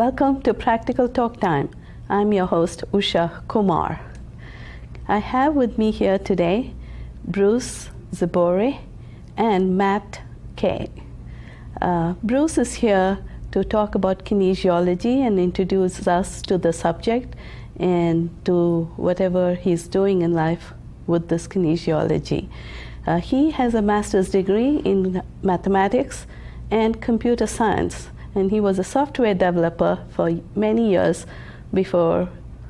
Welcome to Practical Talk Time. I'm your host, Usha Kumar. I have with me here today Bruce Zboray and Matt Kay. Bruce is here to talk about kinesiology and introduce us to the subject and to whatever he's doing in life with this kinesiology. He has a master's degree in mathematics and computer science, and he was a software developer for many years before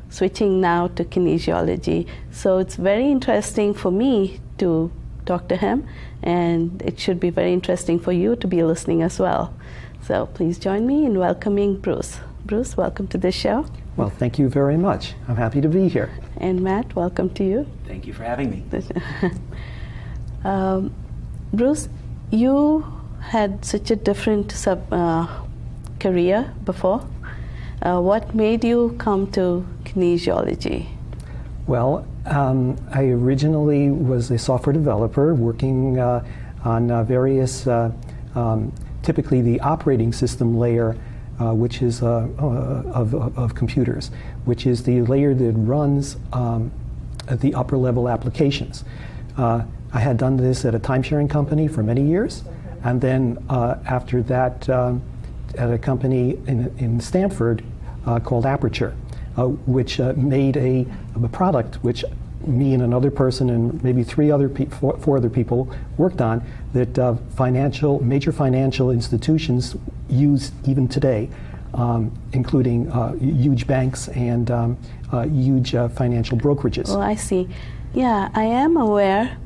switching now to kinesiology. So it's very interesting for me to talk to him, and it should be very interesting for you to be listening as well. So please join me in welcoming Bruce. Bruce, welcome to the show. Well, thank you very much. I'm happy to be here. And Matt, welcome to you. Thank you for having me. Bruce, you had such a different career before. What made you come to kinesiology? Well, I originally was a software developer working on various, typically the operating system layer, which is of computers, which is the layer that runs the upper level applications. I had done this at a time-sharing company for many years, and then after that at a company in Stanford called Aperture, which made a product which me and another person and maybe four other people worked on that major financial institutions use even today, including huge banks and huge financial brokerages. Oh, I see. Yeah, I am aware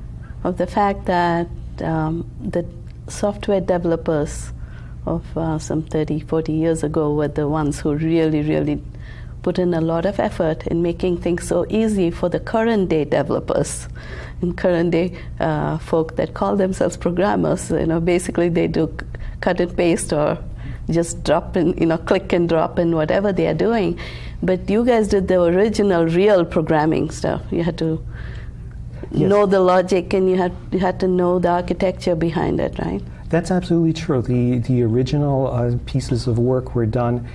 of the fact that the software developers of some 30, 40 years ago were the ones who really put in a lot of effort in making things so easy for the current day developers and current day folk that call themselves programmers. Basically they do cut and paste or just drop in, click and drop in whatever they are doing. But you guys did the original real programming stuff. You had to know the logic, and you had to know the architecture behind it, right? That's absolutely true. The original pieces of work were done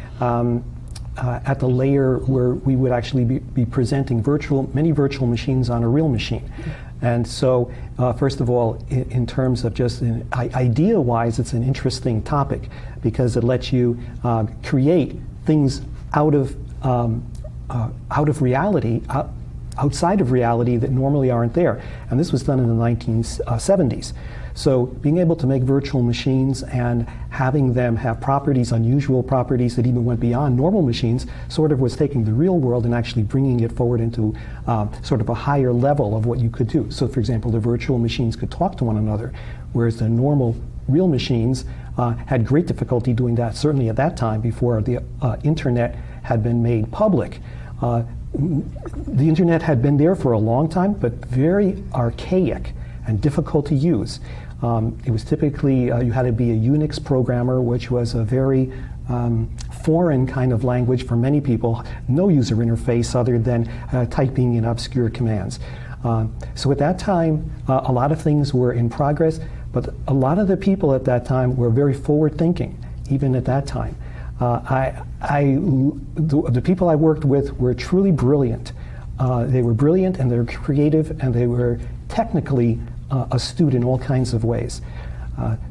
at the layer where we would actually be presenting many virtual machines on a real machine. And so, first of all, in terms of just idea-wise, it's an interesting topic because it lets you create things out of reality, outside of reality that normally aren't there. And this was done in the 1970s. So being able to make virtual machines and having them have properties, unusual properties that even went beyond normal machines, sort of was taking the real world and actually bringing it forward into sort of a higher level of what you could do. So for example, the virtual machines could talk to one another, whereas the normal real machines had great difficulty doing that, certainly at that time before the internet had been made public. The internet had been there for a long time, but very archaic and difficult to use. It was typically, you had to be a Unix programmer, which was a very foreign kind of language for many people, no user interface other than typing in obscure commands. So at that time, a lot of things were in progress, but a lot of the people at that time were very forward-thinking, even at that time. The people I worked with were truly brilliant. They were brilliant, and they were creative, and they were technically astute in all kinds of ways.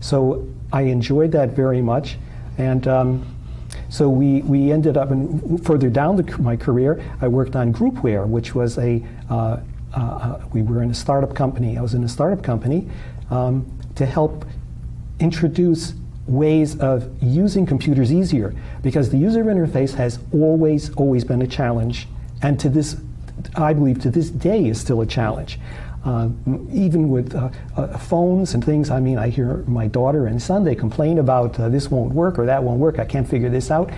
So I enjoyed that very much, and so we ended up, further down my career, I worked on groupware, which was we were in a startup company. I was in a startup company to help introduce ways of using computers easier, because the user interface has always been a challenge, and I believe to this day is still a challenge. Even with phones and things, I hear my daughter and son, they complain about this won't work or that won't work, I can't figure this out.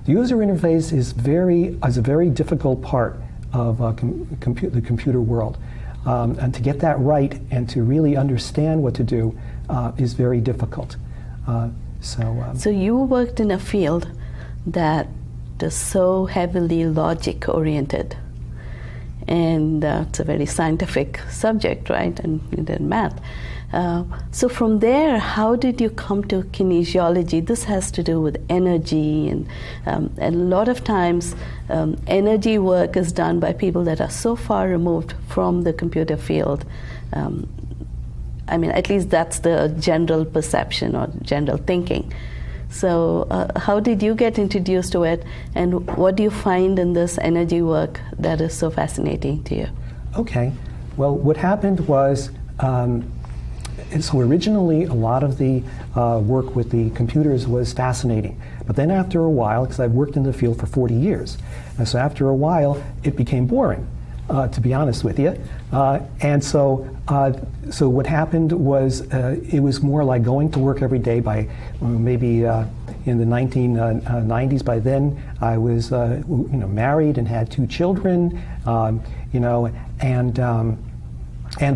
The user interface is a very difficult part of the computer world. And to get that right and to really understand what to do is very difficult. So you worked in a field that is so heavily logic-oriented. And it's a very scientific subject, right? And you did math. So from there, how did you come to kinesiology? This has to do with energy, and a lot of times energy work is done by people that are so far removed from the computer field. I mean, at least that's the general perception or general thinking. So how did you get introduced to it, and what do you find in this energy work that is so fascinating to you? Okay. Well, what happened was, so originally a lot of the work with the computers was fascinating. But then after a while, because I've worked in the field for 40 years, and so after a while it became boring, to be honest with you. And so what happened was it was more like going to work every day. By maybe in the 1990s, by then I was married and had 2 children, and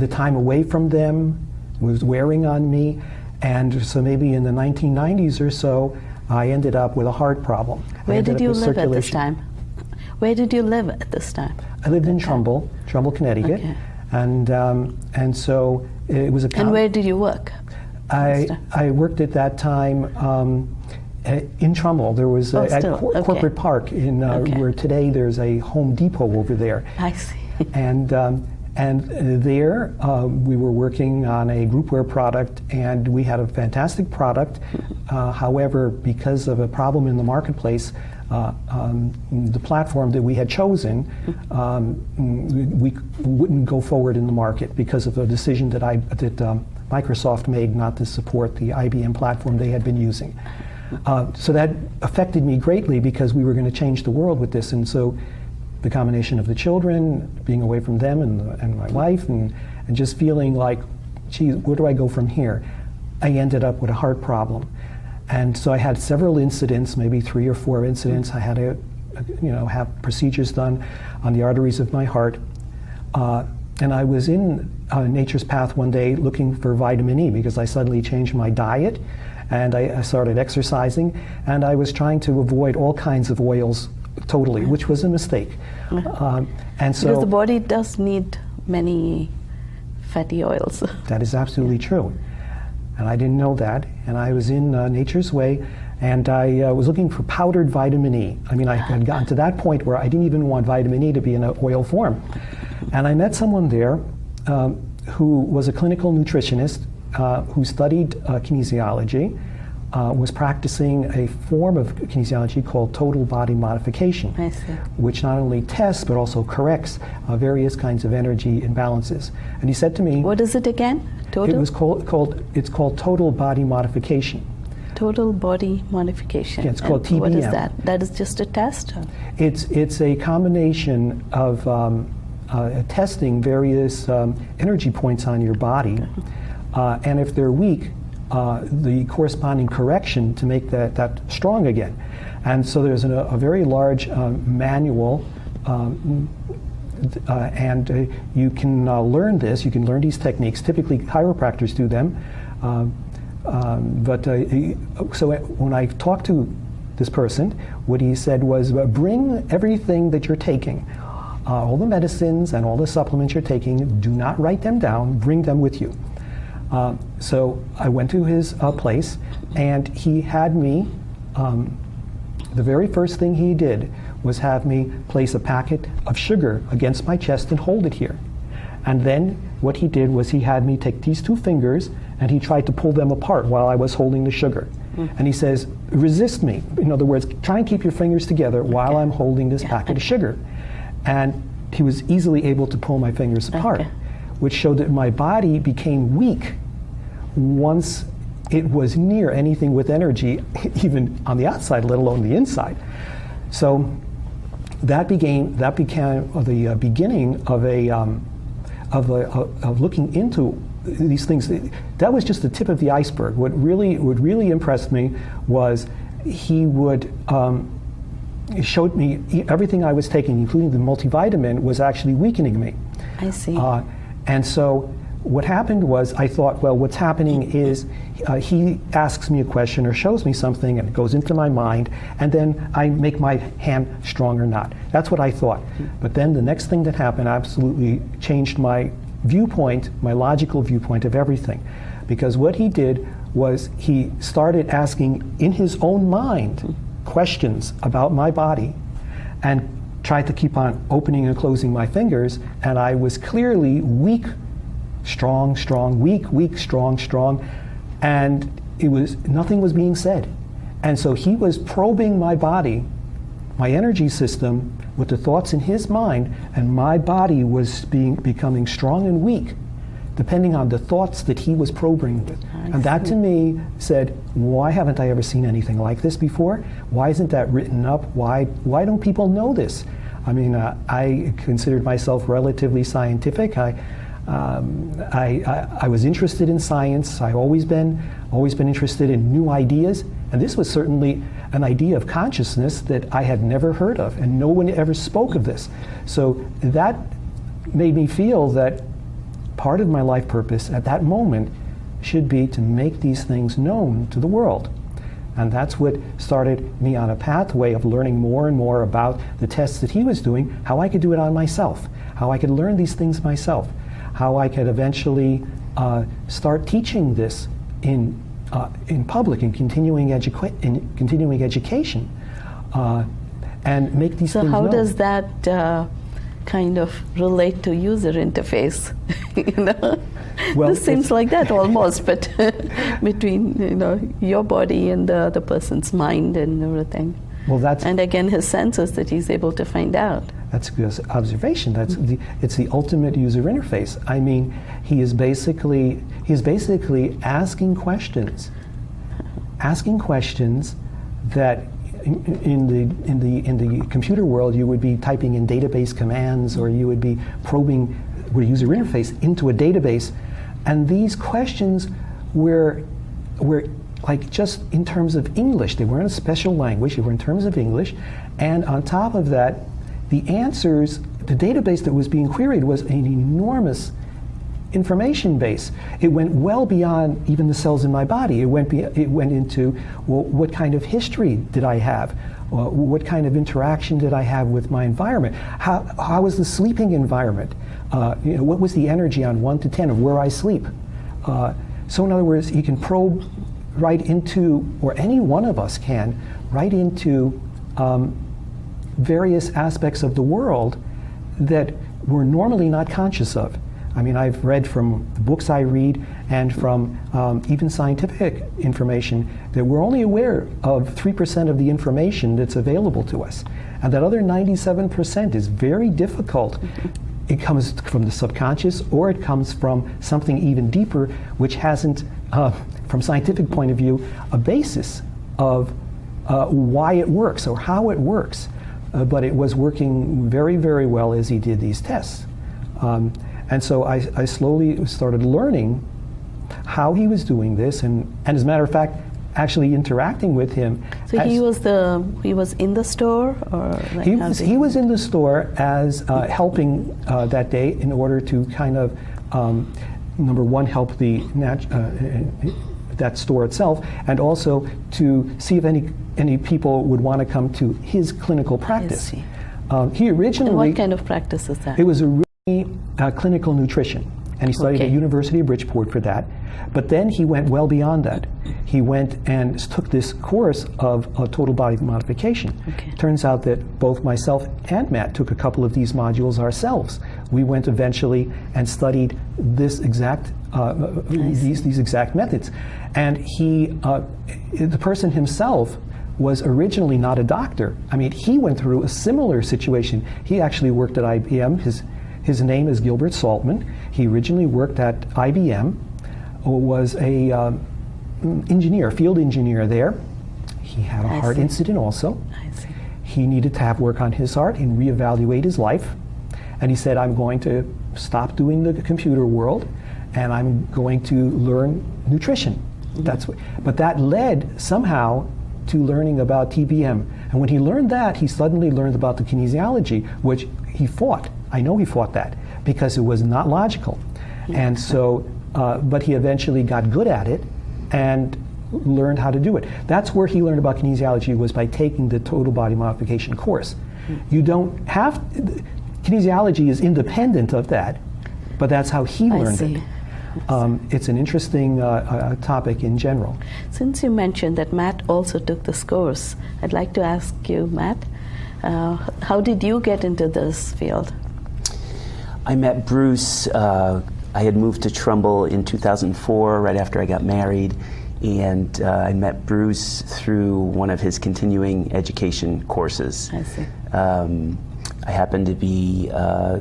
the time away from them was wearing on me. And so maybe in the 1990s or so, I ended up with a heart problem. Where did you live at this time? Where did you live at this time? I lived in Trumbull, Connecticut. Okay. And so it was a... And where did you work? I worked at that time in Trumbull. There was at Corporate Park in where today there's a Home Depot over there. I see. And there we were working on a groupware product, and we had a fantastic product. However, because of a problem in the marketplace, the platform that we had chosen, we wouldn't go forward in the market because of a decision that Microsoft made not to support the IBM platform they had been using. So that affected me greatly because we were going to change the world with this, and so the combination of the children, being away from them and my wife, and just feeling like, gee, where do I go from here? I ended up with a heart problem. And so I had several incidents, maybe 3 or 4 incidents. I had to have procedures done on the arteries of my heart. And I was in Nature's Path one day looking for vitamin E because I suddenly changed my diet, and I started exercising, and I was trying to avoid all kinds of oils totally, which was a mistake. And so, because the body does need many fatty oils. That is absolutely true. And I didn't know that. And I was in Nature's Way, and I was looking for powdered vitamin E. I mean, I had gotten to that point where I didn't even want vitamin E to be in an oil form. And I met someone there who was a clinical nutritionist who studied kinesiology, was practicing a form of kinesiology called total body modification, which not only tests but also corrects various kinds of energy imbalances. And he said to me, "What is it again? Total?" It was it's called total body modification. Total body modification. Yeah, it's called TBM. What is that? That is just a test? It's a combination of testing various energy points on your body, and if they're weak, the corresponding correction to make that strong again. And so there's a very large manual, and you can learn this. You can learn these techniques. Typically, chiropractors do them. So when I talked to this person, what he said was, bring everything that you're taking, all the medicines and all the supplements you're taking, do not write them down, bring them with you. So I went to his place, and he had me, the very first thing he did was have me place a packet of sugar against my chest and hold it here. And then what he did was he had me take these 2 fingers, and he tried to pull them apart while I was holding the sugar. And he says, resist me. In other words, try and keep your fingers together while I'm holding this packet of sugar. And he was easily able to pull my fingers apart, which showed that my body became weak once it was near anything with energy, even on the outside, let alone the inside. So that became the beginning of looking into these things. That was just the tip of the iceberg. What really impressed me was he showed me everything I was taking, including the multivitamin, was actually weakening me. I see. And so what happened was, I thought, well, what's happening is he asks me a question or shows me something, and it goes into my mind, and then I make my hand strong or not. That's what I thought. But then the next thing that happened absolutely changed my viewpoint, my logical viewpoint of everything. because what he did was he started asking in his own mind questions about my body and tried to keep on opening and closing my fingers, and I was clearly weak, strong, strong, weak, weak, strong, strong, and nothing was being said. And so he was probing my body, my energy system, with the thoughts in his mind, and my body was becoming strong and weak, depending on the thoughts that he was probing with. And that to me said, why haven't I ever seen anything like this before? Why isn't that written up? Why don't people know this? I mean, I considered myself relatively scientific. I was interested in science. I've always been interested in new ideas, and this was certainly an idea of consciousness that I had never heard of, and no one ever spoke of this. So that made me feel that part of my life purpose at that moment should be to make these things known to the world. And that's what started me on a pathway of learning more and more about the tests that he was doing, how I could do it on myself, how I could learn these things myself, how I could eventually start teaching this in public, in continuing education, and make these things known. So how does that kind of relate to user interface? Well, this seems like that almost, but between your body and the other person's mind and everything. Well, and again his senses that he's able to find out. That's a good observation. It's the ultimate user interface. I mean, he is basically asking questions that in the computer world you would be typing in database commands, or you would be probing with a user interface into a database, and these questions were like just in terms of English. They weren't a special language. They were in terms of English, and on top of that, the answers, the database that was being queried was an enormous information base. It went well beyond even the cells in my body. It went into, well, what kind of history did I have? What kind of interaction did I have with my environment? How was the sleeping environment? What was the energy on 1 to 10 of where I sleep? So in other words, he can probe right into, or any one of us can, right into various aspects of the world that we're normally not conscious of. I mean, I've read from the books I read and from even scientific information that we're only aware of 3% of the information that's available to us. And that other 97% is very difficult. It comes from the subconscious, or it comes from something even deeper, which hasn't, from scientific point of view, a basis of why it works or how it works. But it was working very, very well as he did these tests. And so I slowly started learning how he was doing this, and as a matter of fact, actually interacting with him. So he was in the store, or like he was in the store as helping that day in order to kind of number one, help the that store itself, and also to see if any people would want to come to his clinical practice. He originally. And what kind of practice is that? It was clinical nutrition, and he studied at University of Bridgeport for that. But then he went well beyond that. He went and took this course of total body modification. Turns out that both myself and Matt took a couple of these modules ourselves. We went eventually and studied this exact these exact methods. And he, the person himself, was originally not a doctor. I mean, he went through a similar situation. He actually worked at IBM. His name is Gilbert Saltman. He originally worked at IBM, was a field engineer there. He had a heart incident also. He needed to have work on his heart and reevaluate his life. And he said, I'm going to stop doing the computer world, and I'm going to learn nutrition. But that led somehow to learning about TBM. And when he learned that, he suddenly learned about the kinesiology, which he fought. I know he fought that because it was not logical. And so, but he eventually got good at it and learned how to do it. That's where he learned about kinesiology, was by taking the total body modification course. You don't have, kinesiology is independent of that, but that's how he learned it. It's an interesting topic in general. Since you mentioned that Matt also took this course, I'd like to ask you, Matt, how did you get into this field? I met Bruce. I had moved to Trumbull in 2004, right after I got married, and I met Bruce through one of his continuing education courses. I see. I happened to be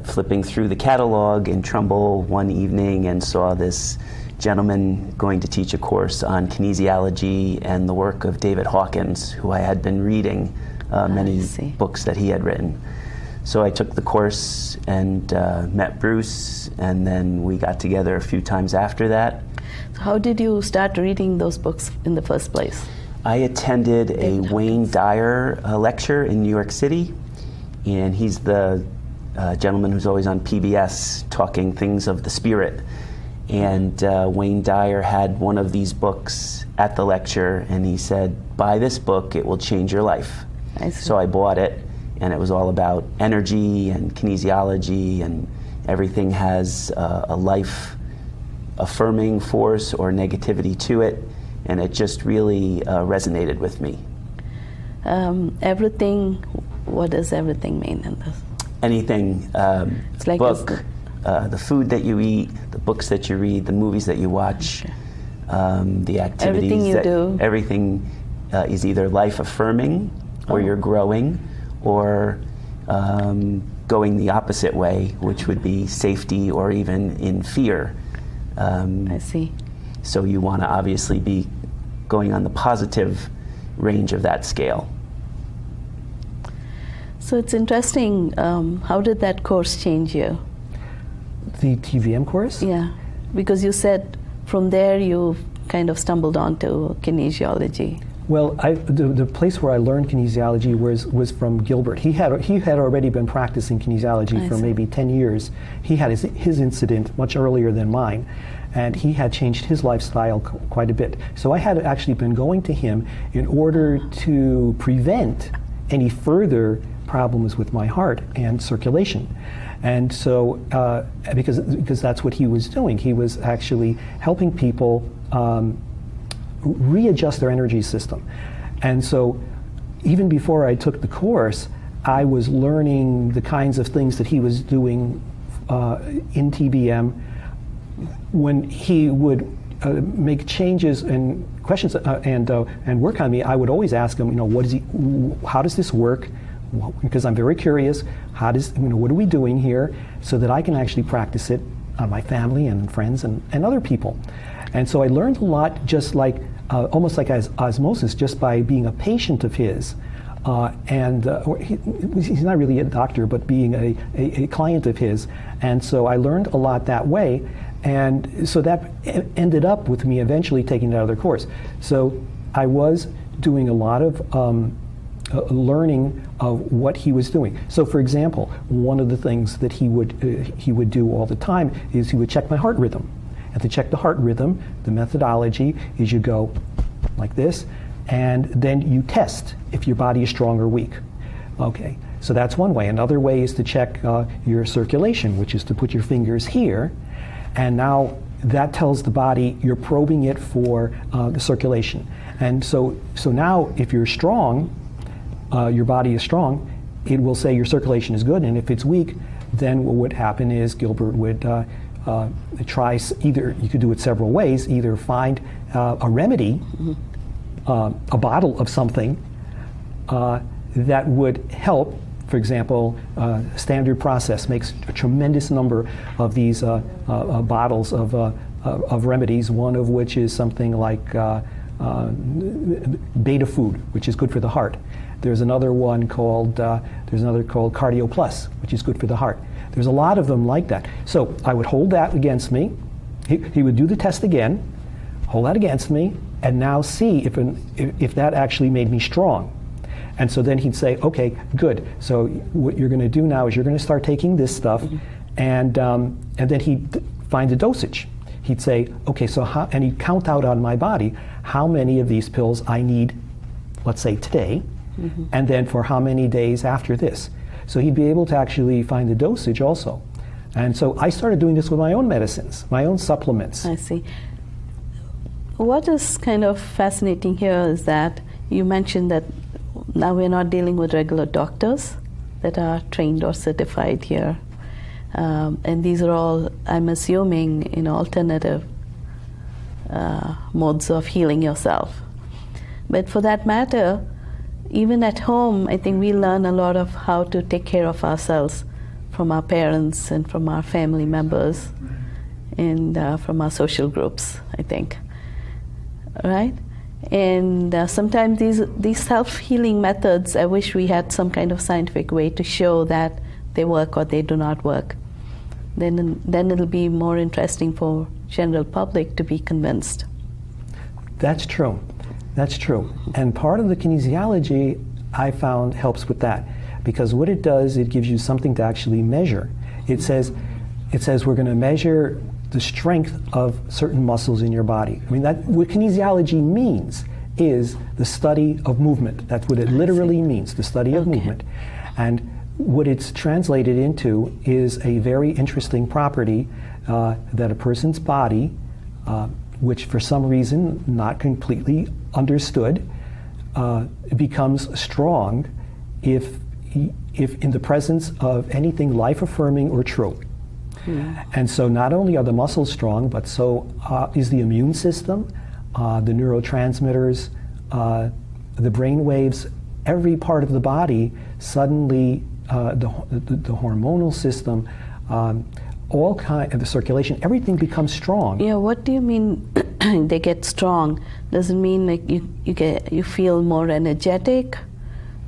flipping through the catalog in Trumbull one evening and saw this gentleman going to teach a course on kinesiology and the work of David Hawkins, who I had been reading many books that he had written. So I took the course and met Bruce, and then we got together a few times after that. So how did you start reading those books in the first place? I attended a Wayne Dyer lecture in New York City, and he's the gentleman who's always on PBS talking things of the spirit. And Wayne Dyer had one of these books at the lecture, and he said, "Buy this book, it will change your life." So I bought it, and it was all about energy and kinesiology, and everything has a life-affirming force or negativity to it, and it just really resonated with me. Everything, what does everything mean in this? Anything, It's like book, the food that you eat, the books that you read, the movies that you watch, the activities. Everything you do. Everything is either life-affirming, or you're growing, or going the opposite way, which would be safety or even in fear. I see. So you want to obviously be going on the positive range of that scale. So it's interesting, how did that course change you? The TVM course? Yeah, because you said from there you kind of stumbled onto kinesiology. Well, the place where I learned kinesiology was from Gilbert. He had already been practicing kinesiology for maybe 10 years. He had his incident much earlier than mine, and he had changed his lifestyle quite a bit. So I had actually been going to him in order to prevent any further problems with my heart and circulation. And so, because that's what he was doing, he was actually helping people readjust their energy system. And so even before I took the course, I was learning the kinds of things that he was doing in TBM. When he would make changes and questions and work on me, I would always ask him, how does this work? Because I'm very curious, what are we doing here, so that I can actually practice it on my family and friends and other people. And so I learned a lot, just like almost like as osmosis, just by being a patient of his. He's not really a doctor, but being a client of his. And so I learned a lot that way. And so that ended up with me eventually taking another course. So I was doing a lot of learning of what he was doing. So for example, one of the things that he would do all the time is he would check my heart rhythm. And to check the heart rhythm, the methodology is you go like this, and then you test if your body is strong or weak. Okay, so that's one way. Another way is to check your circulation, which is to put your fingers here, and now that tells the body you're probing it for the circulation. And so now if you're strong, your body is strong, it will say your circulation is good, and if it's weak, then what would happen is Gilbert would try, either you could do it several ways, either find a remedy, a bottle of something that would help. For example, Standard Process makes a tremendous number of these bottles of remedies, one of which is something like Beta Food, which is good for the heart. There's another one called Cardio Plus, which is good for the heart. There's a lot of them like that. So I would hold that against me. He would do the test again, hold that against me, and now see if that actually made me strong. And so then he'd say, okay, good. So what you're going to do now is you're going to start taking this stuff, and then he'd find the dosage. He'd say, okay, so and he'd count out on my body how many of these pills I need, let's say today, and then for how many days after this. So he'd be able to actually find the dosage also. And so I started doing this with my own medicines, my own supplements. I see. What is kind of fascinating here is that you mentioned that now we're not dealing with regular doctors that are trained or certified here. And these are all, I'm assuming, alternative modes of healing yourself. But for that matter, even at home, I think we learn a lot of how to take care of ourselves from our parents and from our family members and from our social groups, I think. Right? And sometimes these self-healing methods, I wish we had some kind of scientific way to show that they work or they do not work. Then it'll be more interesting for general public to be convinced. That's true. That's true. And part of the kinesiology, I found, helps with that. Because what it does, it gives you something to actually measure. It says we're going to measure the strength of certain muscles in your body. I mean, what kinesiology means is the study of movement. That's what it literally means, the study of movement. And what it's translated into is a very interesting property that a person's body, which for some reason not completely understood, becomes strong if in the presence of anything life-affirming or true. And so not only are the muscles strong, but so is the immune system, the neurotransmitters, the brain waves, every part of the body, suddenly the hormonal system, all kind of the circulation, everything becomes strong. Yeah, what do you mean they get strong? Does it mean like you feel more energetic?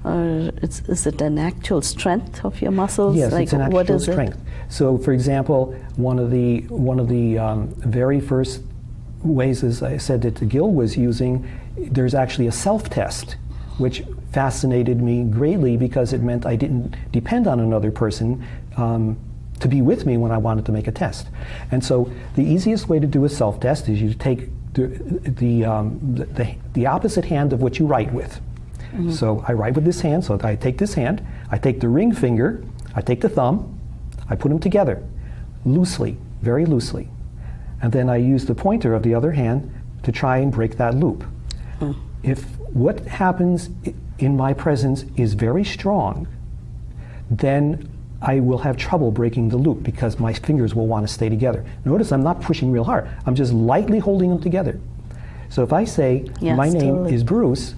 Or is it an actual strength of your muscles? Yes, like, it's an what actual is strength. So, for example, one of the very first ways, as I said, that Gil was using, there's actually a self-test, which fascinated me greatly because it meant I didn't depend on another person to be with me when I wanted to make a test. And so, the easiest way to do a self-test is you take the opposite hand of what you write with. Mm-hmm. So I write with this hand, so I take this hand, I take the ring finger, I take the thumb, I put them together, loosely, very loosely. And then I use the pointer of the other hand to try and break that loop. Mm. If what happens in my presence is very strong, then I will have trouble breaking the loop because my fingers will want to stay together. Notice I'm not pushing real hard, I'm just lightly holding them together. So if I say, my name is Bruce,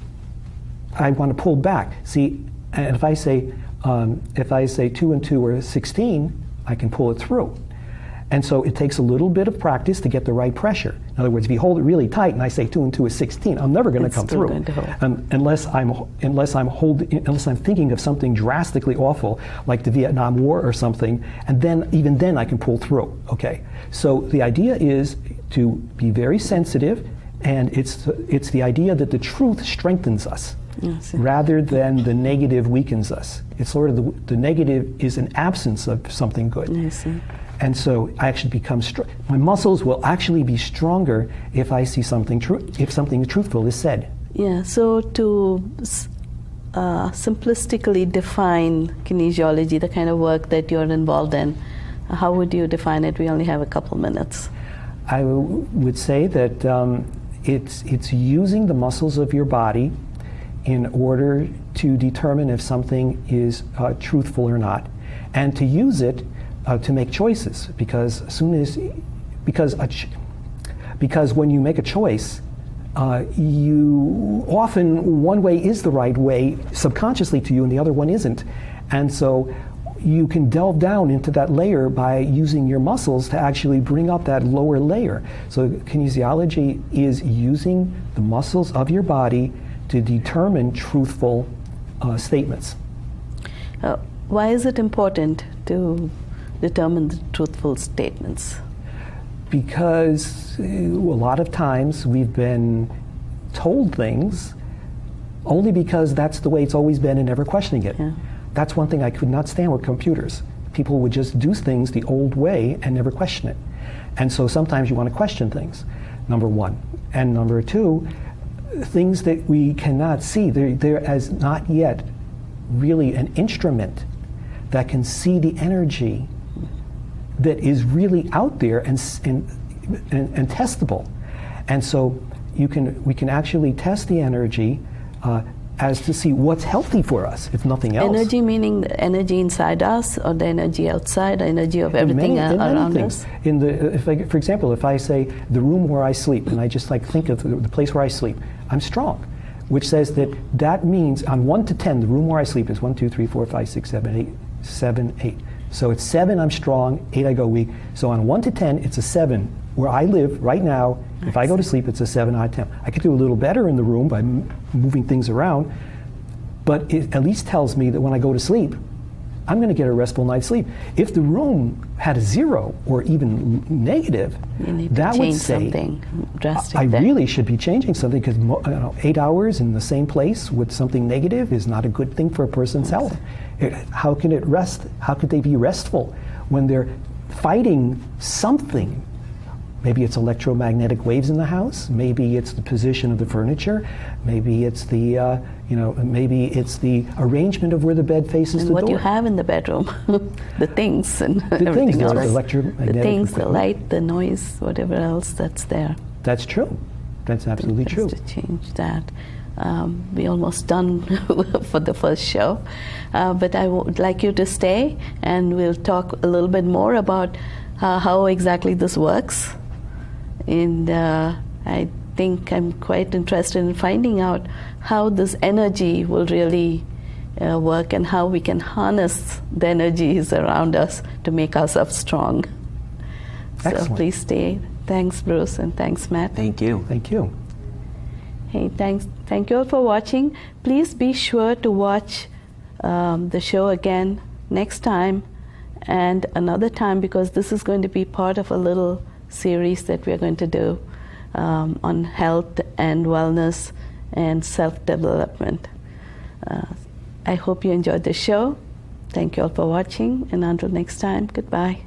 I want to pull back. See, and if I say 2 and 2 are 16, I can pull it through. And so it takes a little bit of practice to get the right pressure. In other words, if you hold it really tight and I say 2 and 2 is 16, I'm never going to come through. Unless I'm thinking of something drastically awful, like the Vietnam War or something, and then even then I can pull through. Okay. So the idea is to be very sensitive, and it's the idea that the truth strengthens us. Yes. Rather than the negative weakens us. It's sort of the negative is an absence of something good. Yes. And so I actually become my muscles will actually be stronger if I see something if something truthful is said. Yeah, so to simplistically define kinesiology, the kind of work that you're involved in, how would you define it? We only have a couple minutes. I would say that it's using the muscles of your body in order to determine if something is truthful or not, and to use it to make choices. Because when you make a choice, you often one way is the right way subconsciously to you, and the other one isn't, and so you can delve down into that layer by using your muscles to actually bring up that lower layer. So kinesiology is using the muscles of your body to determine truthful statements. Why is it important to determine the truthful statements? Because a lot of times we've been told things only because that's the way it's always been and never questioning it. Yeah. That's one thing I could not stand with computers. People would just do things the old way and never question it. And so sometimes you want to question things, number one. And number two, things that we cannot see, there as not yet really an instrument that can see the energy that is really out there and testable. And so we can actually test the energy as to see what's healthy for us, if nothing else. Energy meaning the energy inside us, or the energy outside, the energy of everything around us? For example, if I say the room where I sleep, and I just think of the place where I sleep, I'm strong, which says that means on 1 to 10, the room where I sleep is 1, 2, 3, 4, 5, 6, 7, 8, 7, 8. So it's 7, I'm strong, 8, I go weak. So on 1 to 10, it's a 7. Where I live right now, if I go to sleep, it's a 7 out of 10. I could do a little better in the room by moving things around, but it at least tells me that when I go to sleep, I'm going to get a restful night's sleep. If the room had a 0 or even negative, that would say something drastic I really should be changing something, because 8 hours in the same place with something negative is not a good thing for a person's health. How can it rest? How could they be restful when they're fighting something? Maybe it's electromagnetic waves in the house. Maybe it's the position of the furniture. Maybe it's the maybe it's the arrangement of where the bed faces and the what door. you have in the bedroom, the things and the everything things, else. the electromagnetic the things, equipment. the light, the noise, whatever else that's there. That's true. That's absolutely true. To change that. We're almost done for the first show, but I would like you to stay, and we'll talk a little bit more about how exactly this works. And I think I'm quite interested in finding out how this energy will really work, and how we can harness the energies around us to make ourselves strong. Excellent. So please stay. Thanks, Bruce, and thanks, Matt. Thank you. Thank you. Hey, thanks. Thank you all for watching. Please be sure to watch the show again next time and another time, because this is going to be part of a little series that we're going to do on health and wellness and self-development. I hope you enjoyed the show. Thank you all for watching, and until next time, goodbye.